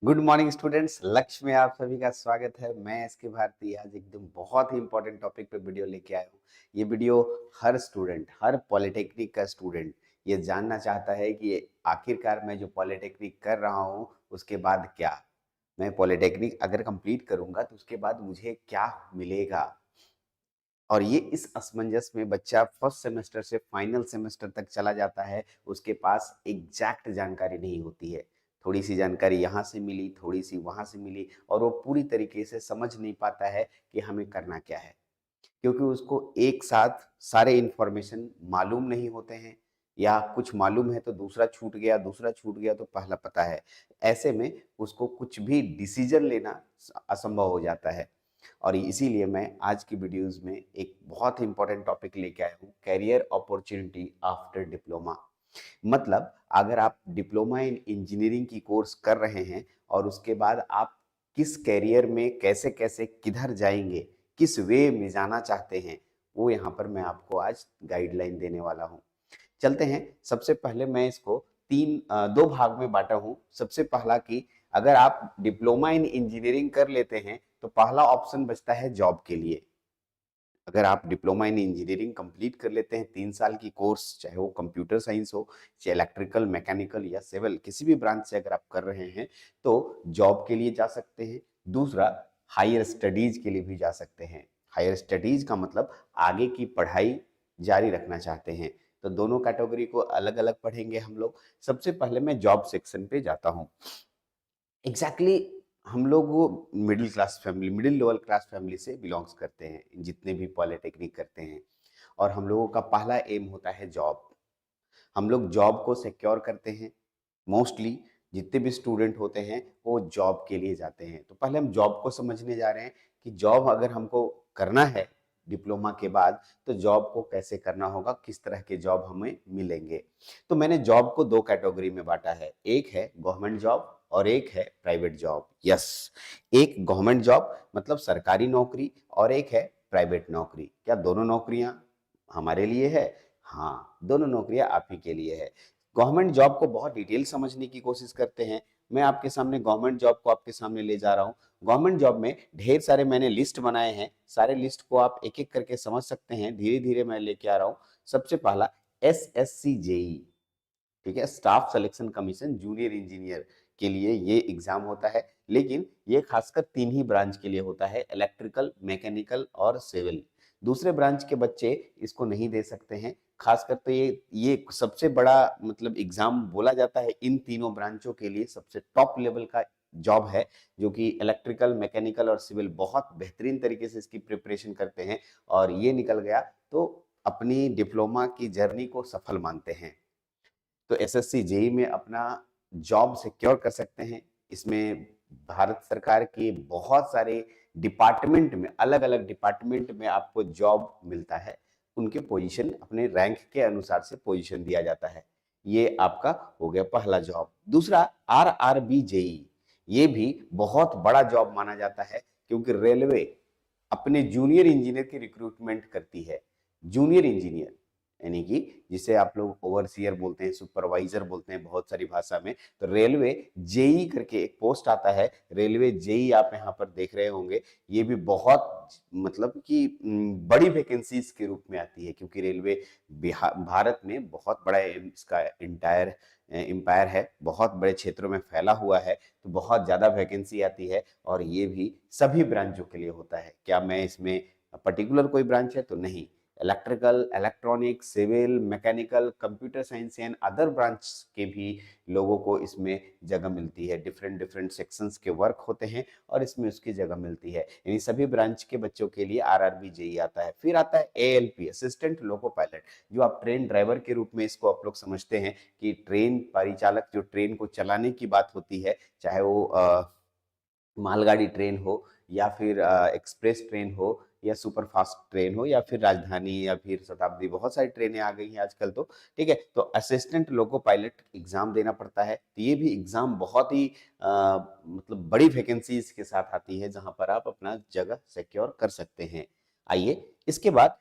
Good morning students. लक्ष्य में आप सभी का स्वागत है। मैं एस के भारती आज एकदम बहुत ही इंपॉर्टेंट टॉपिक पे वीडियो लेके आया हूँ। ये वीडियो हर स्टूडेंट, हर पॉलिटेक्निक का स्टूडेंट ये जानना चाहता है कि आखिरकार मैं जो पॉलिटेक्निक कर रहा हूँ उसके बाद क्या, मैं पॉलिटेक्निक अगर कंप्लीट करूंगा तो उसके बाद मुझे क्या मिलेगा। और ये इस असमंजस में बच्चा फर्स्ट सेमेस्टर से फाइनल सेमेस्टर तक चला जाता है, उसके पास एग्जैक्ट जानकारी नहीं होती है। थोड़ी सी जानकारी यहाँ से मिली, थोड़ी सी वहाँ से मिली, और वो पूरी तरीके से समझ नहीं पाता है कि हमें करना क्या है, क्योंकि उसको एक साथ सारे इंफॉर्मेशन मालूम नहीं होते हैं, या कुछ मालूम है तो दूसरा छूट गया, दूसरा छूट गया तो पहला पता है। ऐसे में उसको कुछ भी डिसीजन लेना असंभव हो जाता है। और इसीलिए मैं आज की वीडियोस में एक बहुत ही इंपॉर्टेंट टॉपिक लेके आया हूँ, कैरियर अपॉर्चुनिटी आफ्टर डिप्लोमा। मतलब अगर आप डिप्लोमा इन इंजीनियरिंग की कोर्स कर रहे हैं और उसके बाद आप किस कैरियर में कैसे कैसे किधर जाएंगे, किस वे में जाना चाहते हैं, वो यहाँ पर मैं आपको आज गाइडलाइन देने वाला हूँ। चलते हैं। सबसे पहले मैं इसको दो भाग में बांटा हूँ। सबसे पहला कि अगर आप डिप्लोमा इन इंजीनियरिंग कर लेते हैं तो पहला ऑप्शन बचता है जॉब के लिए। अगर आप डिप्लोमा इन इंजीनियरिंग कंप्लीट कर लेते हैं, 3 साल की कोर्स, चाहे वो कंप्यूटर साइंस हो, चाहे इलेक्ट्रिकल, मैकेनिकल या सिविल, किसी भी ब्रांच से अगर आप कर रहे हैं तो जॉब के लिए जा सकते हैं। दूसरा, हायर स्टडीज के लिए भी जा सकते हैं। हायर स्टडीज का मतलब आगे की पढ़ाई जारी रखना चाहते हैं, तो दोनों कैटेगरी को अलग अलग पढ़ेंगे हम लोग। सबसे पहले मैं जॉब सेक्शन पे जाता हूँ। एग्जैक्टली हम लोग वो middle class family, middle level class family से बिलोंग्स करते हैं, जितने भी पॉलिटेक्निक करते हैं। और हम लोगों का पहला एम होता है जॉब। हम लोग जॉब को सिक्योर करते हैं। मोस्टली जितने भी स्टूडेंट होते हैं वो जॉब के लिए जाते हैं। तो पहले हम जॉब को समझने जा रहे हैं कि जॉब अगर हमको करना है डिप्लोमा के बाद तो जॉब को कैसे करना होगा, किस तरह के जॉब हमें मिलेंगे। तो मैंने जॉब को दो कैटेगरी में बांटा है, एक है गवर्नमेंट जॉब और एक है प्राइवेट जॉब। यस, एक गवर्नमेंट जॉब मतलब सरकारी नौकरी, और एक है प्राइवेट नौकरी। क्या दोनों नौकरियां हमारे लिए है? हाँ, दोनों नौकरियां आप ही के लिए है। गवर्नमेंट जॉब को बहुत डिटेल समझने की कोशिश करते हैं। मैं आपके सामने गवर्नमेंट जॉब को आपके सामने ले जा रहा हूँ। गवर्नमेंट जॉब में ढेर सारे मैंने लिस्ट बनाए हैं, सारे लिस्ट को आप एक एक करके समझ सकते हैं। धीरे धीरे मैं लेके आ रहा हूँ। सबसे पहला SSC जेई, ठीक है, staff selection commission junior engineer के लिए ये एग्जाम होता है। लेकिन ये खासकर तीन ही ब्रांच के लिए होता है, इलेक्ट्रिकल, मैकेनिकल और सिविल। दूसरे ब्रांच के बच्चे इसको नहीं दे सकते हैं। खासकर तो ये सबसे बड़ा मतलब एग्जाम बोला जाता है इन तीनों ब्रांचों के लिए, सबसे टॉप लेवल का जॉब है, जो कि इलेक्ट्रिकल, मैकेनिकल और सिविल बहुत बेहतरीन तरीके से इसकी प्रिपरेशन करते हैं। और ये निकल गया तो अपनी डिप्लोमा की जर्नी को सफल मानते हैं। तो एसएससी जेई में अपना जॉब सिक्योर कर सकते हैं। इसमें भारत सरकार के बहुत सारे डिपार्टमेंट में, अलग अलग डिपार्टमेंट में आपको जॉब मिलता है। उनके पोजीशन अपने रैंक के अनुसार से पोजीशन दिया जाता है। ये आपका हो गया पहला जॉब। दूसरा, आरआरबी जेई, ये भी बहुत बड़ा जॉब माना जाता है, क्योंकि रेलवे अपने जूनियर इंजीनियर की रिक्रूटमेंट करती है। जूनियर इंजीनियर यानी कि जिसे आप लोग ओवरसियर बोलते हैं, सुपरवाइजर बोलते हैं बहुत सारी भाषा में। तो रेलवे जेई करके एक पोस्ट आता है, रेलवे जेई आप यहाँ पर देख रहे होंगे। ये भी बहुत मतलब कि बड़ी वैकेंसीज के रूप में आती है, क्योंकि रेलवे भारत में बहुत बड़ा इसका इंटायर एम्पायर है, बहुत बड़े क्षेत्रों में फैला हुआ है, तो बहुत ज्यादा वैकेंसी आती है। और ये भी सभी ब्रांचों के लिए होता है। क्या मैं इसमें पर्टिकुलर कोई ब्रांच है तो नहीं, electrical, electronics, civil, mechanical, computer science and other branch के भी लोगों को इसमें जगह मिलती है। डिफरेंट डिफरेंट सेक्शंस के वर्क होते हैं और इसमें उसकी जगह मिलती है। यानी सभी ब्रांच के बच्चों के लिए आरआरबी जेई आता है। फिर आता है एएलपी, असिस्टेंट लोको पायलट, जो आप ट्रेन ड्राइवर के रूप में इसको आप लोग समझते हैं कि ट्रेन परिचालक, जो ट्रेन को चलाने की बात होती है, चाहे वो मालगाड़ी ट्रेन हो या फिर एक्सप्रेस ट्रेन हो या सुपर फास्ट ट्रेन हो या फिर राजधानी या फिर शताब्दी, बहुत सारी ट्रेनें आ गई हैं आजकल तो। ठीक है, तो असिस्टेंट लोको पायलट एग्जाम देना पड़ता है। तो ये भी एग्जाम बहुत ही मतलब बड़ी वैकेंसीज के साथ आती है, जहां पर आप अपना जगह सिक्योर कर सकते हैं। आइए इसके बाद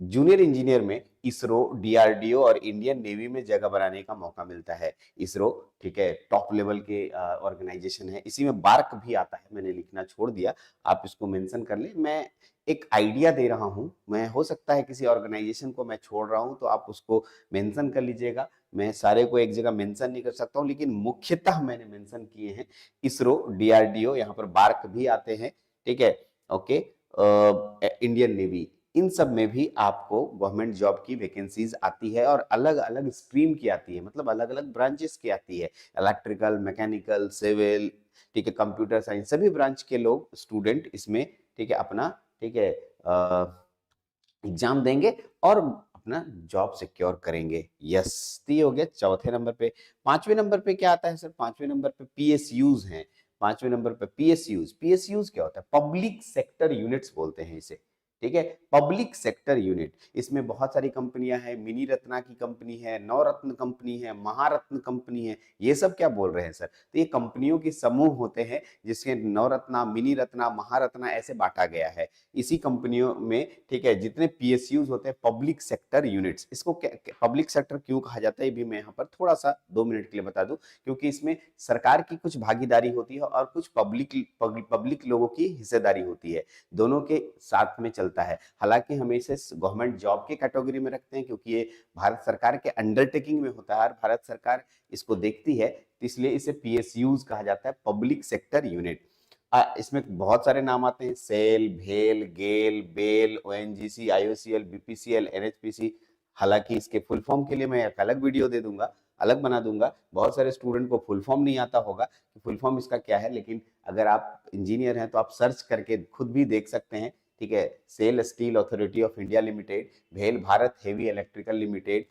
जूनियर इंजीनियर में इसरो, डीआरडीओ और इंडियन नेवी में जगह बनाने का मौका मिलता है। इसरो, ठीक है, टॉप लेवल के ऑर्गेनाइजेशन है। इसी में बार्क भी आता है, मैंने लिखना छोड़ दिया, आप इसको मेंशन कर लें। मैं एक आइडिया दे रहा हूं, मैं हो सकता है किसी ऑर्गेनाइजेशन को मैं छोड़ रहा हूं तो आप उसको मेंशन कर लीजिएगा। मैं सारे को एक जगह मेंशन नहीं कर सकता हूं, लेकिन मुख्यतः मैंने मेंशन किए हैं इसरो, डीआरडीओ, यहाँ पर बार्क भी आते हैं, ठीक है, ओके, इंडियन नेवी, इन सब में भी आपको गवर्नमेंट जॉब की वैकेंसीज आती है और अलग अलग स्ट्रीम की आती है, मतलब अलग अलग ब्रांचेस की आती है, इलेक्ट्रिकल, मैकेनिकल, सिविल, ठीक है, कंप्यूटर साइंस, सभी ब्रांच के लोग स्टूडेंट इसमें, ठीक है, अपना, ठीक है, एग्जाम देंगे और अपना जॉब सिक्योर करेंगे। यस, तो ये हो गया चौथे नंबर पे। पांचवें नंबर पे क्या आता है सर? पांचवें नंबर पे पीएसयूज हैं। पांचवें नंबर पे पीएसयूज। पीएसयूज क्या होता है? पब्लिक सेक्टर यूनिट्स बोलते हैं इसे, ठीक है, पब्लिक सेक्टर यूनिट। इसमें बहुत सारी कंपनियां हैं, मिनी रत्ना की कंपनी है, नवरत्न कंपनी है, महारत्न कंपनी है। ये सब क्या बोल रहे हैं सर? तो ये कंपनियों के समूह होते हैं जिसके नवरत्ना, मिनी रत्ना, महारत्ना ऐसे बांटा गया है। इसी कंपनियों में, ठीक है, जितने पीएसयूज होते हैं, पब्लिक सेक्टर यूनिट्स, इसको पब्लिक सेक्टर क्यों कहा जाता है ये भी मैं यहाँ पर थोड़ा सा 2 मिनट के लिए बता दूं, क्योंकि इसमें सरकार की कुछ भागीदारी होती है और कुछ पब्लिक लोगों की हिस्सेदारी होती है, दोनों के साथ में चलता है। हालांकि हम इसे गवर्नमेंट जॉब की कैटेगरी में रखते हैं क्योंकि ये भारत सरकार के अंडरटेकिंग में होता है और भारत सरकार इसको देखती है, इसलिए इसे पीएसयूज कहा जाता है, पब्लिक सेक्टर यूनिट। इसमें बहुत सारे नाम आते हैं, सेल, भेल, गेल, बेल, ओएनजीसी, आईओसीएल, बीपीसीएल, एनएचपीसी। हालांकि इसके फुल फॉर्म के लिए मैं एक अलग वीडियो दे दूंगा, अलग बना दूंगा। बहुत सारे स्टूडेंट को फुल फॉर्म नहीं आता होगा कि फुल फॉर्म इसका क्या है, लेकिन अगर आप इंजीनियर हैं तो आप सर्च करके खुद भी देख सकते हैं, ठीक है। SAIL Steel Authority of India Limited, भेल भारत हेवी इलेक्ट्रिकल लिमिटेड,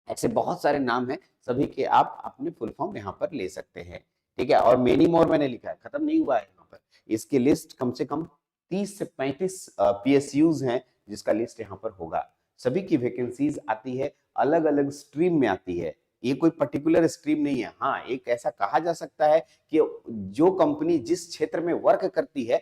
ऐसे बहुत सारे नाम हैं, सभी के आप अपने फुल फॉर्म यहाँ पर ले सकते हैं, ठीक है। और मेनी मोर मैंने लिखा है, खत्म नहीं हुआ है यहाँ पर, इसकी लिस्ट कम से कम 30 से 35 पीएसयूज हैं जिसका लिस्ट यहाँ पर होगा। सभी की वैकेंसीज आती है, अलग अलग स्ट्रीम में आती है, ये कोई पर्टिकुलर स्ट्रीम नहीं है। हाँ, एक ऐसा कहा जा सकता है कि जो कंपनी जिस क्षेत्र में वर्क करती है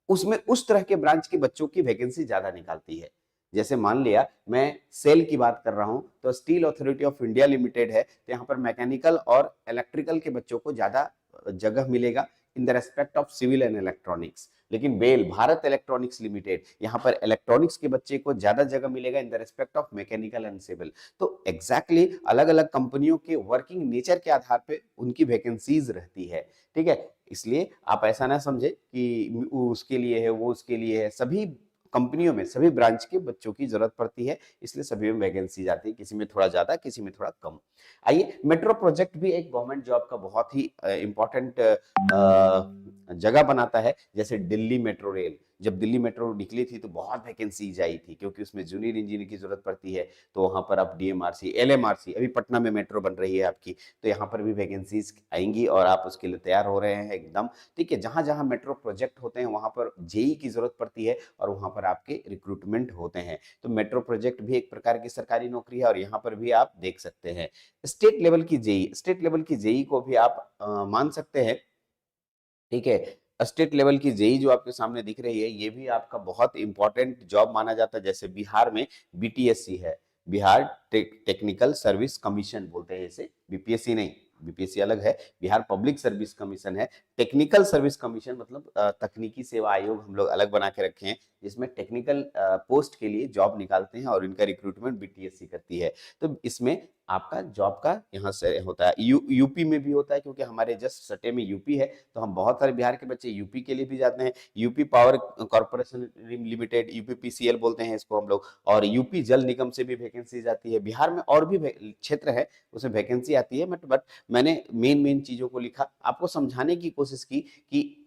उसमें उस तरह के ब्रांच के बच्चों की वैकेंसी ज्यादा निकालती है। जैसे मान लिया मैं सेल की बात कर रहा हूं तो steel Authority of India limited है, तो यहाँ पर मैकेनिकल और इलेक्ट्रिकल के बच्चों को ज्यादा जगह मिलेगा in the respect of civil and electronics. लेकिन बेल भारत इलेक्ट्रॉनिक्स लिमिटेड, यहाँ पर इलेक्ट्रॉनिक्स के बच्चे को ज्यादा जगह मिलेगा in the respect of mechanical and civil. तो एग्जैक्टली अलग अलग कंपनियों के वर्किंग नेचर के आधार पे उनकी वैकेंसीज रहती है, ठीक है। इसलिए आप ऐसा ना समझे कि वो उसके लिए है, वो उसके लिए है, सभी कंपनियों में सभी ब्रांच के बच्चों की जरूरत पड़ती है, इसलिए सभी में वैकेंसी जाती है, किसी में थोड़ा ज्यादा, किसी में थोड़ा कम। आइए, मेट्रो प्रोजेक्ट भी एक गवर्नमेंट जॉब का बहुत ही इंपॉर्टेंट जगह बनाता है। जैसे दिल्ली मेट्रो रेल, जब दिल्ली मेट्रो निकली थी तो बहुत वैकेंसीज आई थी, क्योंकि उसमें जूनियर इंजीनियर की जरूरत पड़ती है। तो वहां पर आप डीएमआरसी, एलएमआरसी, अभी पटना में मेट्रो बन रही है आपकी, तो यहाँ पर भी वैकेंसीज आएंगी और आप उसके लिए तैयार हो रहे हैं एकदम, ठीक है। जहां जहां मेट्रो प्रोजेक्ट होते हैं वहां पर जेई की जरूरत पड़ती है और वहां पर आपके रिक्रूटमेंट होते हैं। तो मेट्रो प्रोजेक्ट भी एक प्रकार की सरकारी नौकरी है और यहाँ पर भी आप देख सकते हैं। स्टेट लेवल की जेई, स्टेट लेवल की जेई को भी आप मान सकते हैं, ठीक है। स्टेट लेवल की जेई जो आपके सामने दिख रही है, ये भी आपका बहुत इंपॉर्टेंट जॉब माना जाता है। जैसे बिहार में बीटीएससी है, बिहार टेक्निकल सर्विस कमीशन बोलते हैं इसे, बीपीएससी नहीं, बीपीएससी अलग है, बिहार पब्लिक सर्विस कमीशन है। टेक्निकल सर्विस कमीशन मतलब तकनीकी सेवा आयोग हम लोग अलग बना के रखे हैं, जिसमें टेक्निकल पोस्ट के लिए जॉब निकालते हैं और इनका रिक्रूटमेंट बीटीएससी करती है। तो इसमें आपका जॉब का यहाँ से होता है। यूपी में भी होता है, क्योंकि हमारे जस्ट सटे में यूपी है, तो हम बहुत सारे बिहार के बच्चे यूपी के लिए भी जाते हैं। UP power corporation limited, UPPCL बोलते हैं इसको हम लोग, और यूपी जल निगम से भी वैकेंसी जाती है। बिहार में और भी क्षेत्र है उसमें वैकेंसी आती है, बट मैंने मेन चीजों को लिखा, आपको समझाने की कोशिश की कि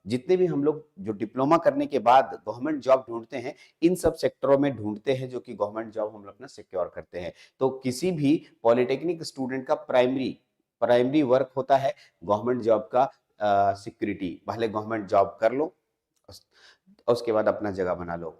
जितने भी हम लोग जो डिप्लोमा करने के बाद गवर्नमेंट जॉब ढूंढते हैं, इन सब सेक्टरों में ढूंढते हैं जो कि गवर्नमेंट जॉब हम लोग अपना सिक्योर करते हैं। तो किसी भी पॉलिटेक्निक स्टूडेंट का प्राइमरी वर्क होता है गवर्नमेंट जॉब का सिक्योरिटी। पहले गवर्नमेंट जॉब कर लो, उसके बाद अपना जगह बना लो।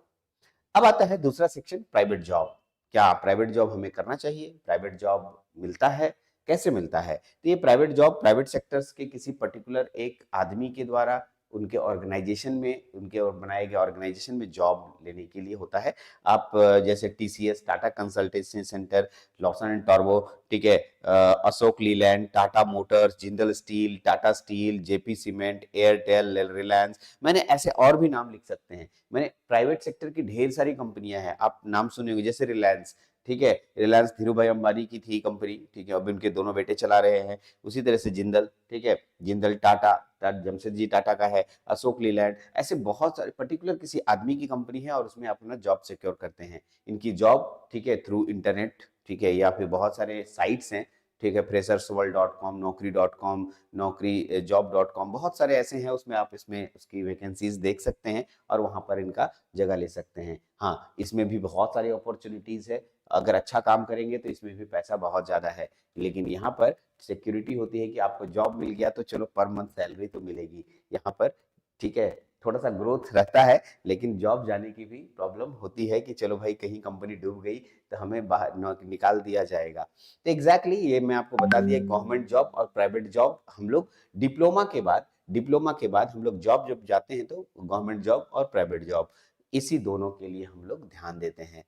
अब आता है दूसरा सेक्शन, प्राइवेट जॉब। क्या प्राइवेट जॉब हमें करना चाहिए? प्राइवेट जॉब मिलता है, कैसे मिलता है? तो ये प्राइवेट जॉब प्राइवेट सेक्टर्स के किसी पर्टिकुलर एक आदमी के द्वारा उनके ऑर्गेनाइजेशन में, उनके और बनाए गए ऑर्गेनाइजेशन में जॉब लेने के लिए होता है। आप जैसे TCS, Tata consultancy centre, Lawson and turbo, ठीक है, Ashok Leyland, Tata Motors, Jindal steel, Tata steel, JP cement, Airtel, Reliance, मैंने ऐसे और भी नाम लिख सकते हैं। मैंने प्राइवेट सेक्टर की ढेर सारी कंपनियां हैं, आप नाम सुने होंगे, जैसे रिलायंस, ठीक है, रिलायंस धीरू भाई अंबानी की थी कंपनी, ठीक है, अभी उनके दोनों बेटे चला रहे हैं। उसी तरह से जिंदल, ठीक है, जिंदल टाटा, जमशेदजी टाटा का है, अशोक लीलैंड, ऐसे बहुत सारे पर्टिकुलर किसी आदमी की कंपनी है और उसमें अपना जॉब सिक्योर करते हैं। इनकी जॉब, ठीक है, थ्रू इंटरनेट, ठीक है, या फिर बहुत सारे साइट्स हैं, ठीक है, फ्रेशर्सवर्ल्ड.com, नौकरी.com, नौकरी जॉब.com, बहुत सारे ऐसे हैं, उसमें आप इसमें उसकी वैकेंसीज देख सकते हैं और वहां पर इनका जगह ले सकते हैं। हाँ, इसमें भी बहुत सारी अपॉर्चुनिटीज है, अगर अच्छा काम करेंगे तो इसमें भी पैसा बहुत ज्यादा है, लेकिन यहाँ पर सिक्योरिटी होती है कि आपको जॉब मिल गया तो चलो पर मंथ सैलरी तो मिलेगी यहाँ पर, ठीक है, थोड़ा सा ग्रोथ रहता है, लेकिन जॉब जाने की भी प्रॉब्लम होती है कि चलो भाई कहीं कंपनी डूब गई तो हमें बाहर निकाल दिया जाएगा। तो एग्जैक्टली ये मैं आपको बता दिया, गवर्नमेंट जॉब और प्राइवेट जॉब हम लोग डिप्लोमा के बाद हम लोग जॉब जब जाते हैं तो गवर्नमेंट जॉब और प्राइवेट जॉब, इसी दोनों के लिए हम लोग ध्यान देते हैं।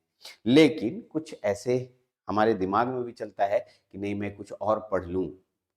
लेकिन कुछ ऐसे हमारे दिमाग में भी चलता है कि नहीं, मैं कुछ और पढ़ लूं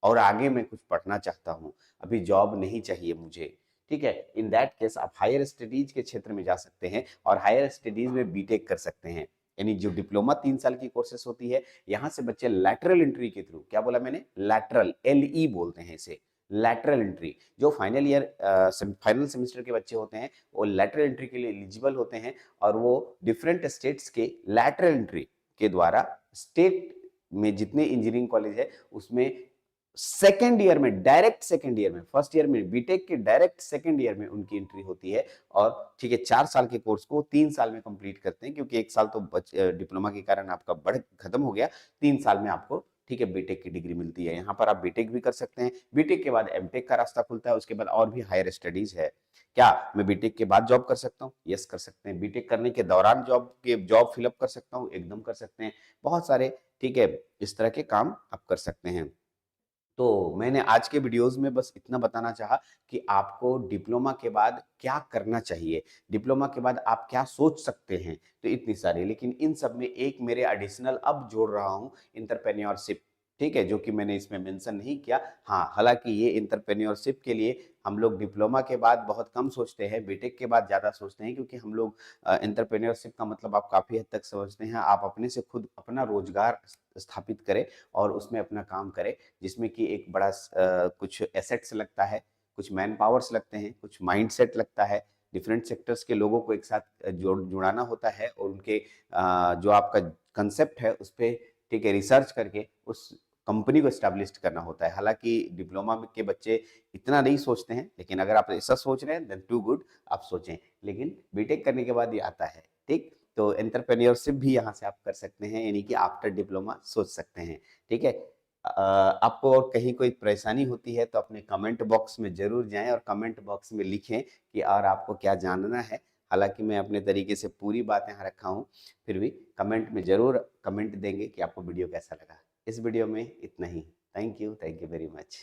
और आगे मैं कुछ पढ़ना चाहता हूं, अभी जॉब नहीं चाहिए मुझे, ठीक है, इन दैट केस आप हायर स्टडीज के क्षेत्र में जा सकते हैं और हायर स्टडीज में बीटेक कर सकते हैं। यानी जो डिप्लोमा 3 साल की कोर्सेस होती है, यहाँ से बच्चे लैटरल एंट्री के थ्रू, क्या बोला मैंने, लैटरल, LE बोलते हैं इसे, लैटरल एंट्री, जो फाइनल सेमेस्टर के बच्चे होते हैं वो लैटरल एंट्री के लिए एलिजिबल होते हैं और वो डिफरेंट स्टेट्स के लैटरल एंट्री के द्वारा स्टेट में जितने इंजीनियरिंग कॉलेज है उसमें सेकेंड ईयर में, डायरेक्ट सेकेंड ईयर में, फर्स्ट ईयर में बीटेक के डायरेक्ट सेकेंड ईयर में उनकी एंट्री होती है और ठीक है, 4 साल के कोर्स को 3 साल में कंप्लीट करते हैं, क्योंकि 1 साल तो डिप्लोमा के कारण आपका बढ़ खत्म हो गया, 3 साल में आपको, ठीक है, बीटेक की डिग्री मिलती है। यहाँ पर आप बीटेक भी कर सकते हैं, बीटेक के बाद एमटेक का रास्ता खुलता है, उसके बाद और भी हायर स्टडीज है। क्या मैं बीटेक के बाद जॉब कर सकता हूँ? यस, कर सकते हैं। बीटेक करने के दौरान जॉब फिलअप कर सकता हूँ, एकदम कर सकते हैं, बहुत सारे, ठीक है, इस तरह के काम आप कर सकते हैं। तो मैंने आज के वीडियोस में बस इतना बताना चाहा कि आपको डिप्लोमा के बाद क्या करना चाहिए, डिप्लोमा के बाद आप क्या सोच सकते हैं, तो इतनी सारी, लेकिन इन सब में एक मेरे एडिशनल अब जोड़ रहा हूँ, इंटरप्रेन्योरशिप, ठीक है, जो कि मैंने इसमें मेंशन नहीं किया। हाँ, हालांकि ये इंटरप्रेन्योरशिप के लिए हम लोग डिप्लोमा के बाद बहुत कम सोचते हैं, बीटेक के बाद ज़्यादा सोचते हैं, क्योंकि हम लोग इंटरप्रेन्योरशिप का मतलब आप काफ़ी हद तक समझते हैं, आप अपने से खुद अपना रोजगार स्थापित करें और उसमें अपना काम करें, जिसमें कि एक बड़ा कुछ एसेट्स लगता है, कुछ मैन पावर्स लगते हैं, कुछ माइंडसेट लगता है, डिफरेंट सेक्टर्स के लोगों को एक साथ जुड़ाना होता है और उनके जो आपका कंसेप्ट है उस पर, ठीक है, रिसर्च करके उस कंपनी को स्टैब्लिश करना होता है। हालांकि डिप्लोमा के बच्चे इतना नहीं सोचते हैं, लेकिन अगर आप ऐसा सोच रहे हैं देन टू गुड, आप सोचें, लेकिन बीटेक करने के बाद ये आता है, ठीक। तो एंटरप्रेन्योरशिप भी यहाँ से आप कर सकते हैं, यानी कि आफ्टर डिप्लोमा सोच सकते हैं, ठीक है। आपको और कहीं कोई परेशानी होती है तो अपने कमेंट बॉक्स में जरूर जाएं और कमेंट बॉक्स में लिखें कि और आपको क्या जानना है। हालांकि मैं अपने तरीके से पूरी बात यहाँ रखा हूँ, फिर भी कमेंट में जरूर कमेंट देंगे कि आपको वीडियो कैसा लगा। इस वीडियो में इतना ही। Thank you very much.